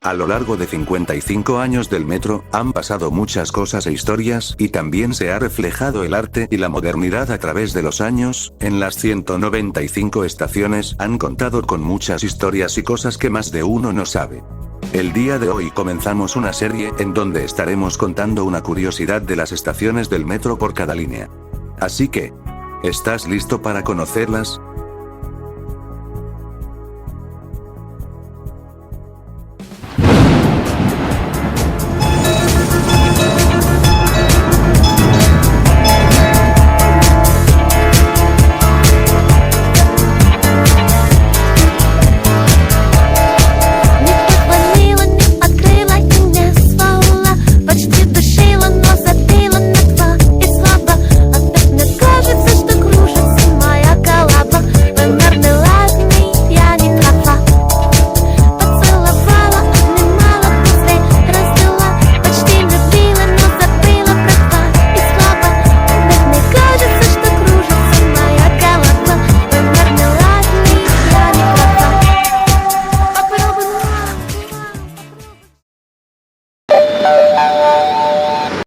A lo largo de 55 años del metro, han pasado muchas cosas e historias, y también se ha reflejado el arte y la modernidad a través de los años. En las 195 estaciones han contado con muchas historias y cosas que más de uno no sabe. El día de hoy comenzamos una serie en donde estaremos contando una curiosidad de las estaciones del metro por cada línea. Así que, ¿estás listo para conocerlas?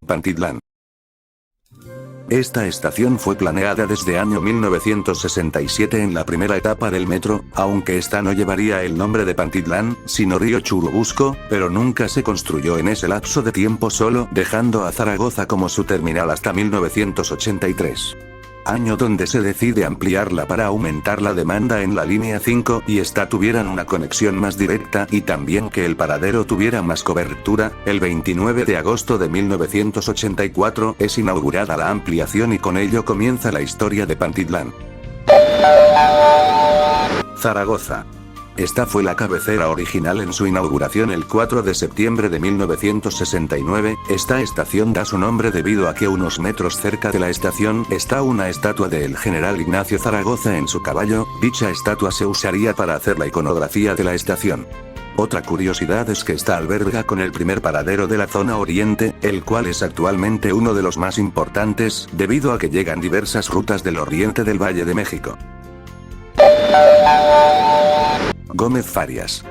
Pantitlán. Esta estación fue planeada desde año 1967 en la primera etapa del metro, aunque esta no llevaría el nombre de Pantitlán, sino Río Churubusco, pero nunca se construyó en ese lapso de tiempo solo, dejando a Zaragoza como su terminal hasta 1983. Año donde se decide ampliarla para aumentar la demanda en la línea 5 y esta tuvieran una conexión más directa y también que el paradero tuviera más cobertura. El 29 de agosto de 1984 es inaugurada la ampliación y con ello comienza la historia de Pantitlán. Zaragoza. Esta fue la cabecera original en su inauguración el 4 de septiembre de 1969, esta estación da su nombre debido a que unos metros cerca de la estación está una estatua del general Ignacio Zaragoza en su caballo, dicha estatua se usaría para hacer la iconografía de la estación. Otra curiosidad es que esta alberga con el primer paradero de la zona oriente, el cual es actualmente uno de los más importantes, debido a que llegan diversas rutas del oriente del Valle de México. Gómez Farías.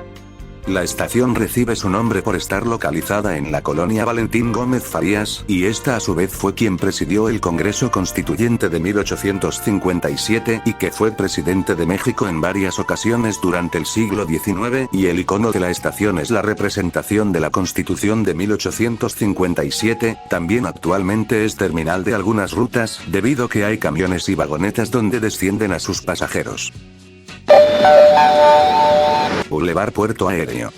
La estación recibe su nombre por estar localizada en la colonia Valentín Gómez Farías, y esta a su vez fue quien presidió el Congreso Constituyente de 1857 y que fue presidente de México en varias ocasiones durante el siglo XIX, y el icono de la estación es la representación de la Constitución de 1857, también actualmente es terminal de algunas rutas, debido a que hay camiones y vagonetas donde descienden a sus pasajeros. Boulevard Puerto Aéreo.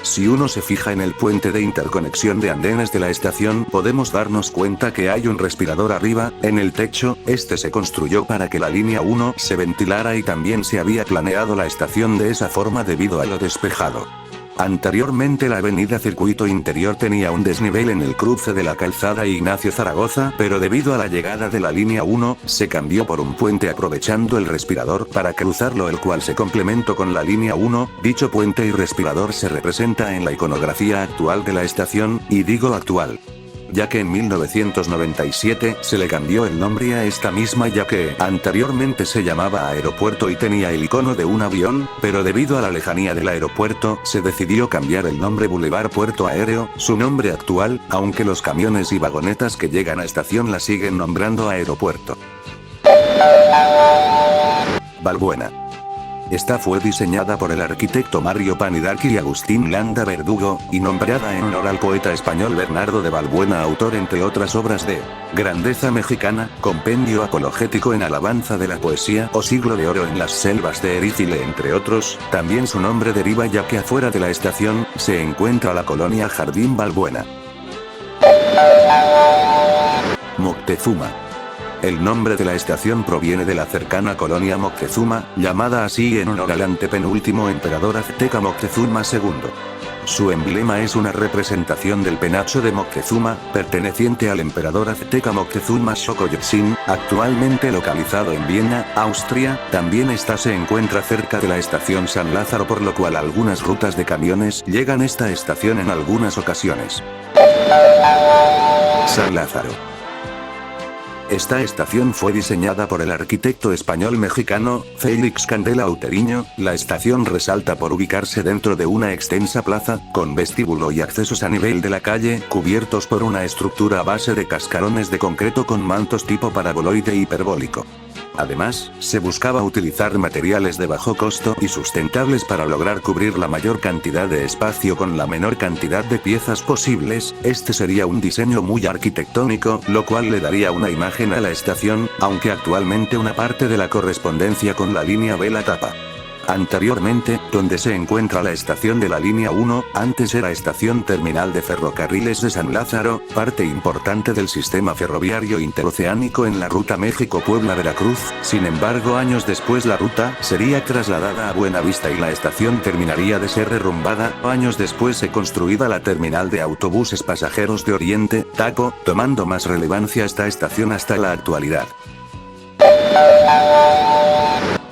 Si uno se fija en el puente de interconexión de andenes de la estación, podemos darnos cuenta que hay un respirador arriba, en el techo. Este se construyó para que la línea 1 se ventilara y también se había planeado la estación de esa forma debido a lo despejado. Anteriormente la avenida Circuito Interior tenía un desnivel en el cruce de la calzada Ignacio Zaragoza, pero debido a la llegada de la línea 1, se cambió por un puente aprovechando el respirador para cruzarlo, el cual se complementó con la línea 1, dicho puente y respirador se representa en la iconografía actual de la estación, y digo actual, ya que en 1997 se le cambió el nombre a esta misma, ya que anteriormente se llamaba aeropuerto y tenía el icono de un avión, pero debido a la lejanía del aeropuerto se decidió cambiar el nombre Boulevard Puerto Aéreo, su nombre actual, aunque los camiones y vagonetas que llegan a estación la siguen nombrando aeropuerto. Balbuena. Esta fue diseñada por el arquitecto Mario Panidarqui y Agustín Landa Verdugo, y nombrada en honor al poeta español Bernardo de Balbuena, autor entre otras obras de Grandeza Mexicana, Compendio Apologético en Alabanza de la Poesía o Siglo de Oro en las Selvas de Erífile, entre otros. También su nombre deriva ya que afuera de la estación se encuentra la colonia Jardín Balbuena. Moctezuma. El nombre de la estación proviene de la cercana colonia Moctezuma, llamada así en honor al antepenúltimo emperador azteca Moctezuma II. Su emblema es una representación del penacho de Moctezuma, perteneciente al emperador azteca Moctezuma Xocoyotzin, actualmente localizado en Viena, Austria. También esta se encuentra cerca de la estación San Lázaro, por lo cual algunas rutas de camiones llegan a esta estación en algunas ocasiones. San Lázaro. Esta estación fue diseñada por el arquitecto español-mexicano, Félix Candela Auteriño. La estación resalta por ubicarse dentro de una extensa plaza, con vestíbulo y accesos a nivel de la calle, cubiertos por una estructura a base de cascarones de concreto con mantos tipo paraboloide hiperbólico. Además, se buscaba utilizar materiales de bajo costo y sustentables para lograr cubrir la mayor cantidad de espacio con la menor cantidad de piezas posibles. Este sería un diseño muy arquitectónico, lo cual le daría una imagen a la estación, aunque actualmente una parte de la correspondencia con la línea B la tapa. Anteriormente, donde se encuentra la estación de la línea 1, antes era estación terminal de ferrocarriles de San Lázaro, parte importante del sistema ferroviario interoceánico en la ruta México-Puebla-Veracruz. Sin embargo, años después la ruta sería trasladada a Buenavista y la estación terminaría de ser derrumbada. Años después se construida la terminal de autobuses pasajeros de Oriente, Taco, tomando más relevancia esta estación hasta la actualidad.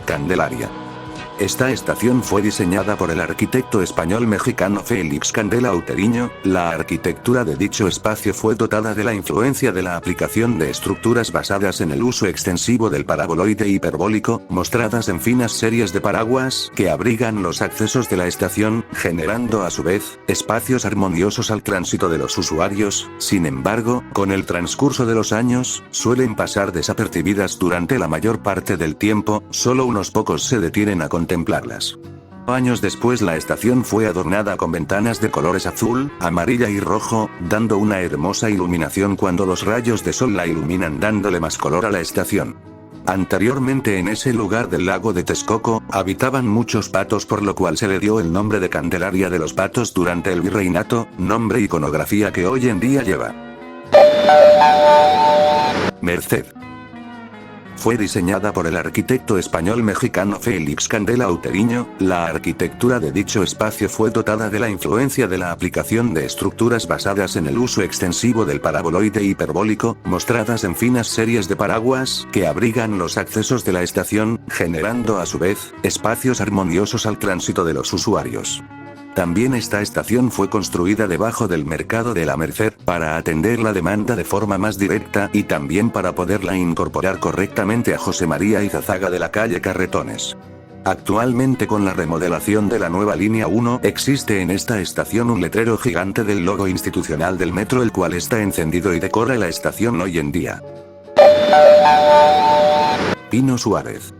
Candelaria. Esta estación fue diseñada por el arquitecto español-mexicano Félix Candela Auteriño. La arquitectura de dicho espacio fue dotada de la influencia de la aplicación de estructuras basadas en el uso extensivo del paraboloide hiperbólico, mostradas en finas series de paraguas que abrigan los accesos de la estación, generando a su vez espacios armoniosos al tránsito de los usuarios. Sin embargo, con el transcurso de los años, suelen pasar desapercibidas durante la mayor parte del tiempo. Solo unos pocos se detienen a contemplarlas. Años después la estación fue adornada con ventanas de colores azul, amarilla y rojo, dando una hermosa iluminación cuando los rayos de sol la iluminan, dándole más color a la estación. Anteriormente en ese lugar del lago de Texcoco, habitaban muchos patos, por lo cual se le dio el nombre de Candelaria de los Patos durante el virreinato, nombre y iconografía que hoy en día lleva. Merced. Fue diseñada por el arquitecto español-mexicano Félix Candela Auteriño. La arquitectura de dicho espacio fue dotada de la influencia de la aplicación de estructuras basadas en el uso extensivo del paraboloide hiperbólico, mostradas en finas series de paraguas que abrigan los accesos de la estación, generando a su vez espacios armoniosos al tránsito de los usuarios. También esta estación fue construida debajo del Mercado de la Merced, para atender la demanda de forma más directa y también para poderla incorporar correctamente a José María Izazaga de la calle Carretones. Actualmente, con la remodelación de la nueva línea 1, existe en esta estación un letrero gigante del logo institucional del metro, el cual está encendido y decora la estación hoy en día. Pino Suárez.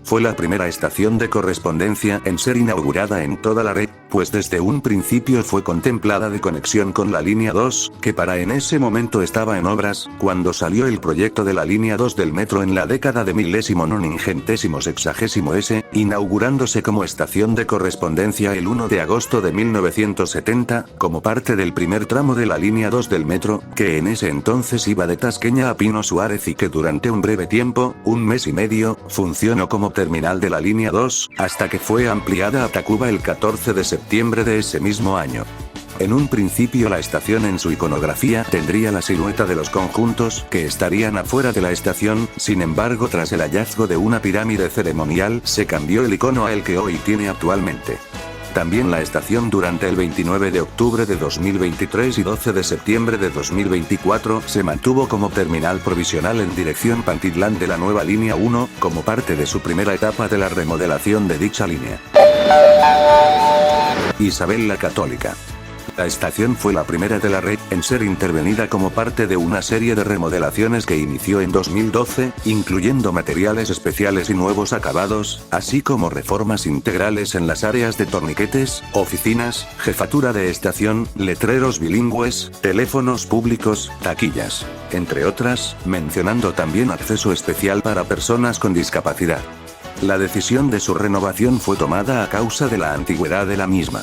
Fue la primera estación de correspondencia en ser inaugurada en toda la red, pues desde un principio fue contemplada de conexión con la línea 2, que para en ese momento estaba en obras. Cuando salió el proyecto de la línea 2 del metro en la década de 1960, inaugurándose como estación de correspondencia el 1 de agosto de 1970, como parte del primer tramo de la línea 2 del metro, que en ese entonces iba de Tasqueña a Pino Suárez y que durante un breve tiempo, un mes y medio, funcionó como terminal de la línea 2, hasta que fue ampliada a Tacuba el 14 de septiembre de ese mismo año. En un principio la estación en su iconografía tendría la silueta de los conjuntos que estarían afuera de la estación. Sin embargo, tras el hallazgo de una pirámide ceremonial, se cambió el icono a el que hoy tiene actualmente. También la estación durante el 29 de octubre de 2023 y 12 de septiembre de 2024 se mantuvo como terminal provisional en dirección Pantitlán de la nueva línea 1, como parte de su primera etapa de la remodelación de dicha línea. Isabel la Católica. La estación fue la primera de la red en ser intervenida como parte de una serie de remodelaciones que inició en 2012, incluyendo materiales especiales y nuevos acabados, así como reformas integrales en las áreas de torniquetes, oficinas, jefatura de estación, letreros bilingües, teléfonos públicos, taquillas, entre otras, mencionando también acceso especial para personas con discapacidad. La decisión de su renovación fue tomada a causa de la antigüedad de la misma.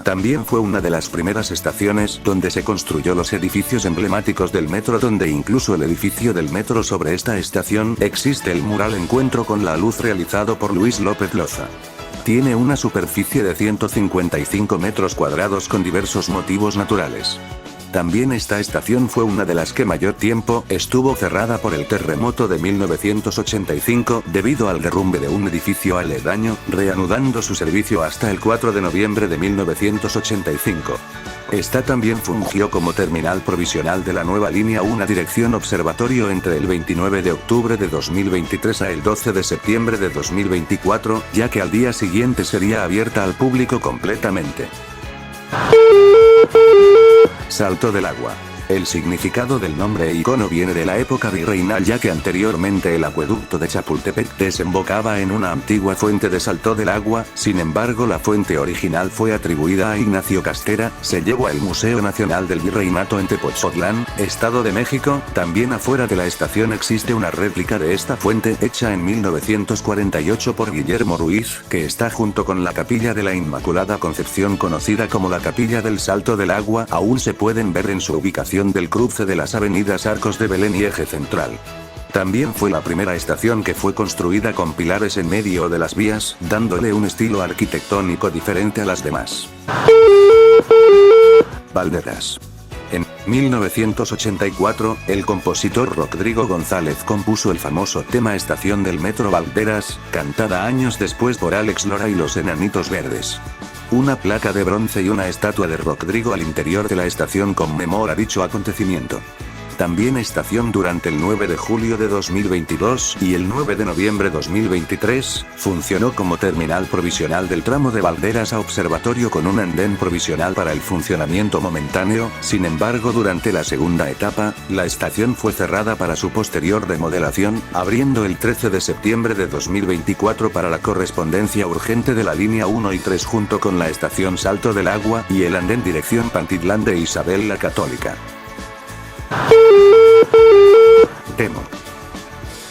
También fue una de las primeras estaciones donde se construyó los edificios emblemáticos del metro, donde incluso el edificio del metro sobre esta estación existe el mural Encuentro con la Luz realizado por Luis López Loza. Tiene una superficie de 155 metros cuadrados con diversos motivos naturales. También esta estación fue una de las que mayor tiempo estuvo cerrada por el terremoto de 1985 debido al derrumbe de un edificio aledaño, reanudando su servicio hasta el 4 de noviembre de 1985. Esta también fungió como terminal provisional de la nueva línea 1 dirección observatorio entre el 29 de octubre de 2023 a el 12 de septiembre de 2024, ya que al día siguiente sería abierta al público completamente. Salto del agua. El significado del nombre e icono viene de la época virreinal, ya que anteriormente el acueducto de Chapultepec desembocaba en una antigua fuente de Salto del Agua. Sin embargo, la fuente original fue atribuida a Ignacio Castera, se llevó al Museo Nacional del Virreinato en Tepoztlán, Estado de México. También afuera de la estación existe una réplica de esta fuente hecha en 1948 por Guillermo Ruiz, que está junto con la Capilla de la Inmaculada Concepción, conocida como la Capilla del Salto del Agua. Aún se pueden ver en su ubicación del cruce de las avenidas Arcos de Belén y Eje Central. También fue la primera estación que fue construida con pilares en medio de las vías, dándole un estilo arquitectónico diferente a las demás. Valderas. En 1984, el compositor Rodrigo González compuso el famoso tema Estación del Metro Valderas, cantada años después por Alex Lora y los Enanitos Verdes. Una placa de bronce y una estatua de Rodrigo al interior de la estación conmemora dicho acontecimiento. También estación durante el 9 de julio de 2022 y el 9 de noviembre 2023, funcionó como terminal provisional del tramo de Valderas a Observatorio con un andén provisional para el funcionamiento momentáneo. Sin embargo, durante la segunda etapa, la estación fue cerrada para su posterior remodelación, abriendo el 13 de septiembre de 2024 para la correspondencia urgente de la línea 1 y 3 junto con la estación Salto del Agua y el andén dirección Pantitlán de Isabel la Católica. Demo.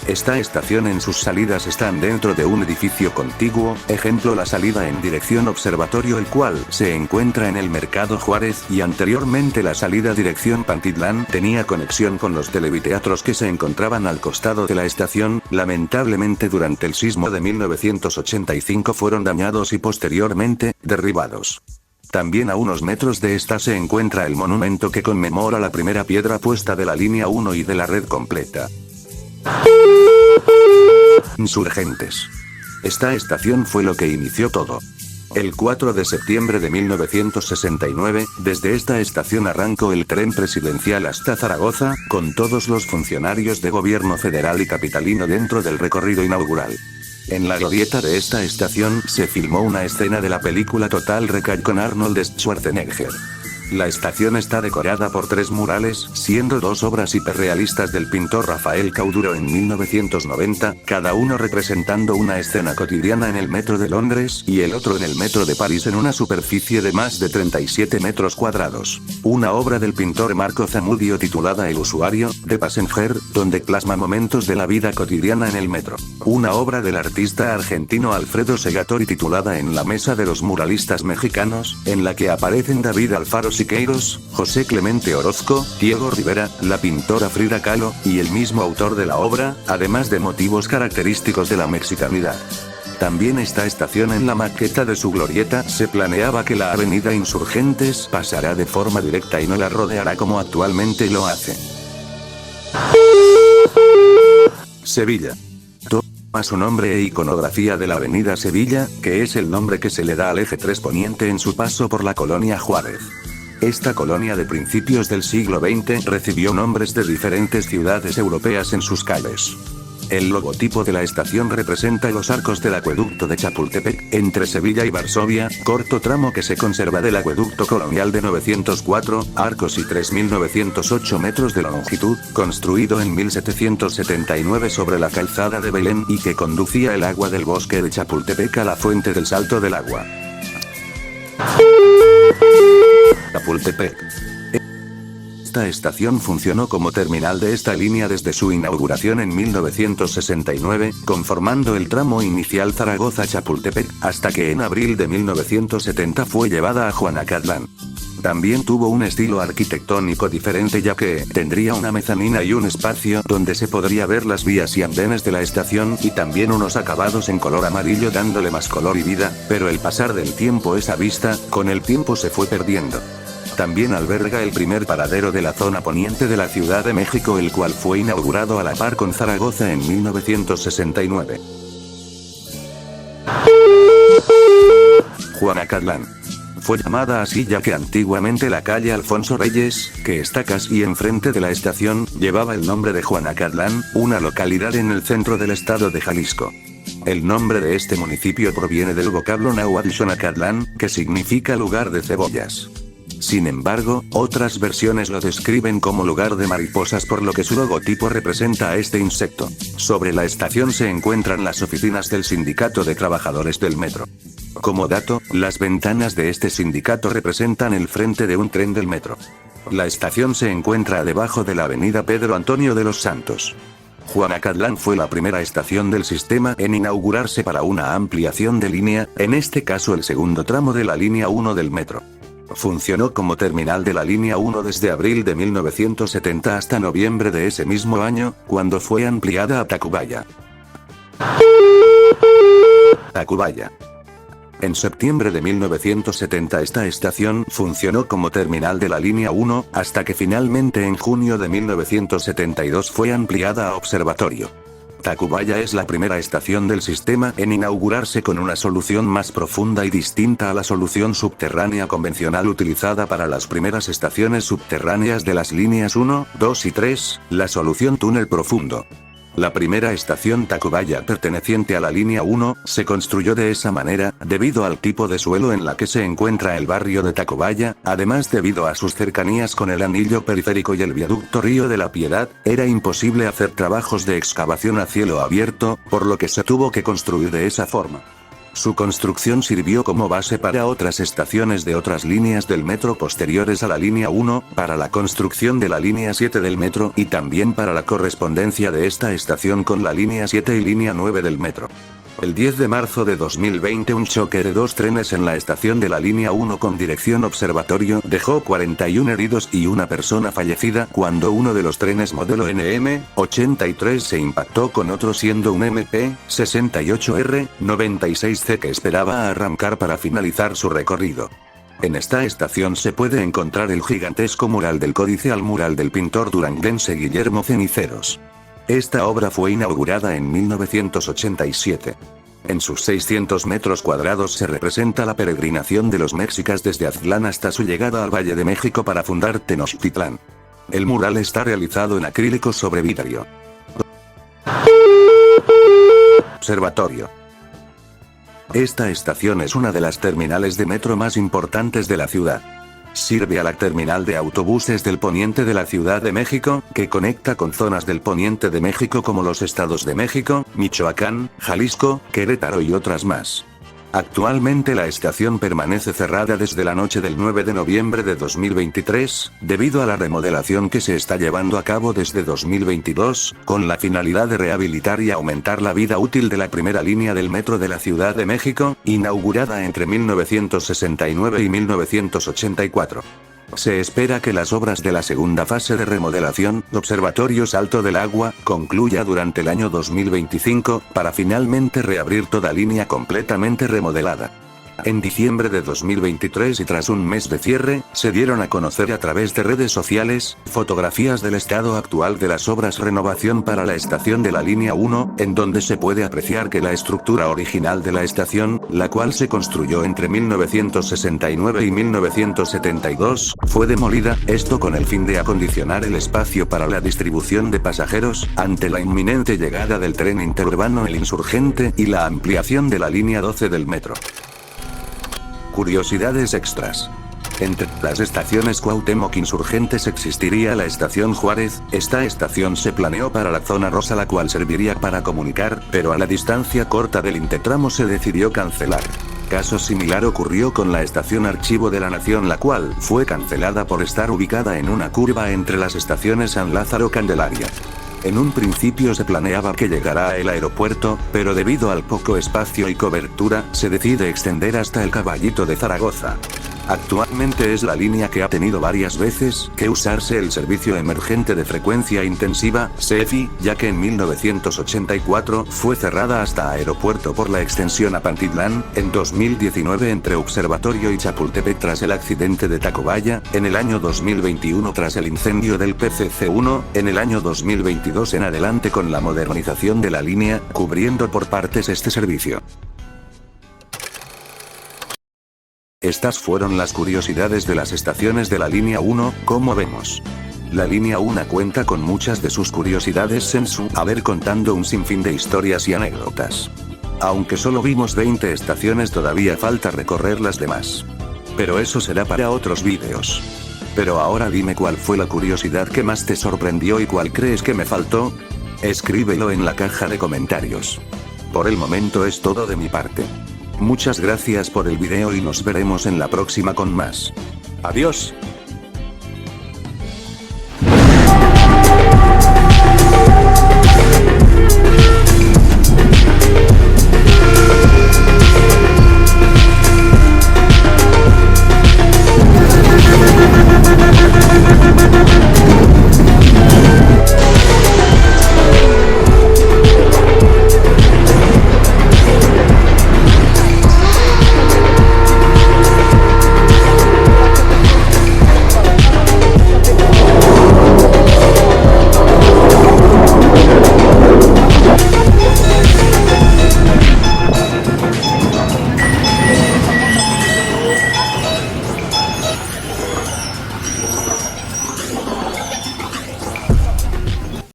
Esta estación en sus salidas están dentro de un edificio contiguo, ejemplo la salida en dirección Observatorio, el cual se encuentra en el Mercado Juárez, y anteriormente la salida dirección Pantitlán tenía conexión con los televiteatros que se encontraban al costado de la estación. Lamentablemente durante el sismo de 1985 fueron dañados y posteriormente derribados. También a unos metros de esta se encuentra el monumento que conmemora la primera piedra puesta de la línea 1 y de la red completa. Insurgentes. Esta estación fue lo que inició todo. El 4 de septiembre de 1969, desde esta estación arrancó el tren presidencial hasta Zaragoza, con todos los funcionarios de gobierno federal y capitalino dentro del recorrido inaugural. En la glorieta de esta estación se filmó una escena de la película Total Recall con Arnold Schwarzenegger. La estación está decorada por 3 murales, siendo 2 obras hiperrealistas del pintor Rafael Cauduro en 1990, cada uno representando una escena cotidiana en el metro de Londres y el otro en el metro de París en una superficie de más de 37 metros cuadrados. Una obra del pintor Marco Zamudio titulada El usuario, de Passenger, donde plasma momentos de la vida cotidiana en el metro. Una obra del artista argentino Alfredo Segatori titulada En la mesa de los muralistas mexicanos, en la que aparecen David Alfaro Siqueiros, José Clemente Orozco, Diego Rivera, la pintora Frida Kahlo, y el mismo autor de la obra, además de motivos característicos de la mexicanidad. También esta estación en la maqueta de su glorieta se planeaba que la avenida Insurgentes pasará de forma directa y no la rodeará como actualmente lo hace. Sevilla. Toma su nombre e iconografía de la avenida Sevilla, que es el nombre que se le da al eje 3 poniente en su paso por la colonia Juárez. Esta colonia de principios del siglo XX recibió nombres de diferentes ciudades europeas en sus calles. El logotipo de la estación representa los arcos del acueducto de Chapultepec, entre Sevilla y Varsovia, corto tramo que se conserva del acueducto colonial de 904 arcos y 3.908 metros de longitud, construido en 1779 sobre la calzada de Belén y que conducía el agua del bosque de Chapultepec a la fuente del Salto del Agua. Chapultepec. Esta estación funcionó como terminal de esta línea desde su inauguración en 1969, conformando el tramo inicial Zaragoza-Chapultepec, hasta que en abril de 1970 fue llevada a Juanacatlán. También tuvo un estilo arquitectónico diferente, ya que tendría una mezanina y un espacio donde se podría ver las vías y andenes de la estación, y también unos acabados en color amarillo dándole más color y vida, pero el pasar del tiempo esa vista, con el tiempo se fue perdiendo. También alberga el primer paradero de la zona poniente de la Ciudad de México, el cual fue inaugurado a la par con Zaragoza en 1969. Juanacatlán. Fue llamada así ya que antiguamente la calle Alfonso Reyes, que está casi enfrente de la estación, llevaba el nombre de Juanacatlán, una localidad en el centro del estado de Jalisco. El nombre de este municipio proviene del vocablo náhuatl Xonacatlán, que significa lugar de cebollas. Sin embargo, otras versiones lo describen como lugar de mariposas, por lo que su logotipo representa a este insecto. Sobre la estación se encuentran las oficinas del Sindicato de Trabajadores del Metro. Como dato, las ventanas de este sindicato representan el frente de un tren del metro. La estación se encuentra debajo de la avenida Pedro Antonio de los Santos. Juanacatlán fue la primera estación del sistema en inaugurarse para una ampliación de línea, en este caso el segundo tramo de la línea 1 del metro. Funcionó como terminal de la línea 1 desde abril de 1970 hasta noviembre de ese mismo año, cuando fue ampliada a Tacubaya. Tacubaya. En septiembre de 1970 esta estación funcionó como terminal de la línea 1, hasta que finalmente en junio de 1972 fue ampliada a observatorio. Tacubaya es la primera estación del sistema en inaugurarse con una solución más profunda y distinta a la solución subterránea convencional utilizada para las primeras estaciones subterráneas de las líneas 1, 2 y 3, la solución túnel profundo. La primera estación Tacubaya perteneciente a la línea 1, se construyó de esa manera, debido al tipo de suelo en la que se encuentra el barrio de Tacubaya, además debido a sus cercanías con el anillo periférico y el viaducto Río de la Piedad, era imposible hacer trabajos de excavación a cielo abierto, por lo que se tuvo que construir de esa forma. Su construcción sirvió como base para otras estaciones de otras líneas del metro posteriores a la línea 1, para la construcción de la línea 7 del metro y también para la correspondencia de esta estación con la línea 7 y línea 9 del metro. El 10 de marzo de 2020 un choque de dos trenes en la estación de la línea 1 con dirección observatorio dejó 41 heridos y una persona fallecida cuando uno de los trenes modelo NM83 se impactó con otro siendo un MP68R96C que esperaba arrancar para finalizar su recorrido. En esta estación se puede encontrar el gigantesco mural del Códice al mural del pintor duranguense Guillermo Ceniceros. Esta obra fue inaugurada en 1987. En sus 600 metros cuadrados se representa la peregrinación de los mexicas desde Aztlán hasta su llegada al Valle de México para fundar Tenochtitlán. El mural está realizado en acrílico sobre vidrio. Observatorio. Esta estación es una de las terminales de metro más importantes de la ciudad. Sirve a la terminal de autobuses del poniente de la Ciudad de México, que conecta con zonas del poniente de México como los estados de México, Michoacán, Jalisco, Querétaro y otras más. Actualmente la estación permanece cerrada desde la noche del 9 de noviembre de 2023, debido a la remodelación que se está llevando a cabo desde 2022, con la finalidad de rehabilitar y aumentar la vida útil de la primera línea del metro de la Ciudad de México, inaugurada entre 1969 y 1984. Se espera que las obras de la segunda fase de remodelación, Observatorio Salto del Agua, concluya durante el año 2025, para finalmente reabrir toda línea completamente remodelada. En diciembre de 2023 y tras un mes de cierre, se dieron a conocer a través de redes sociales, fotografías del estado actual de las obras renovación para la estación de la línea 1, en donde se puede apreciar que la estructura original de la estación, la cual se construyó entre 1969 y 1972, fue demolida, esto con el fin de acondicionar el espacio para la distribución de pasajeros, ante la inminente llegada del tren interurbano El Insurgente y la ampliación de la línea 12 del metro. Curiosidades extras. Entre las estaciones Cuauhtémoc Insurgentes existiría la estación Juárez. Esta estación se planeó para la zona rosa, la cual serviría para comunicar, pero a la distancia corta del intertramo se decidió cancelar. Caso similar ocurrió con la estación Archivo de la Nación, la cual fue cancelada por estar ubicada en una curva entre las estaciones San Lázaro-Candelaria. En un principio se planeaba que llegara al aeropuerto, pero debido al poco espacio y cobertura, se decide extender hasta el Caballito de Zaragoza. Actualmente es la línea que ha tenido varias veces que usarse el servicio emergente de frecuencia intensiva, SEFI, ya que en 1984 fue cerrada hasta Aeropuerto por la extensión a Pantitlán, en 2019 entre Observatorio y Chapultepec tras el accidente de Tacubaya, en el año 2021 tras el incendio del PCC-1, en el año 2022 en adelante con la modernización de la línea, cubriendo por partes este servicio. Estas fueron las curiosidades de las estaciones de la línea 1, como vemos. La línea 1 cuenta con muchas de sus curiosidades en su haber, contando un sinfín de historias y anécdotas. Aunque solo vimos 20 estaciones, todavía falta recorrer las demás. Pero eso será para otros vídeos. Pero ahora dime cuál fue la curiosidad que más te sorprendió y cuál crees que me faltó. Escríbelo en la caja de comentarios. Por el momento es todo de mi parte. Muchas gracias por el video y nos veremos en la próxima con más. Adiós.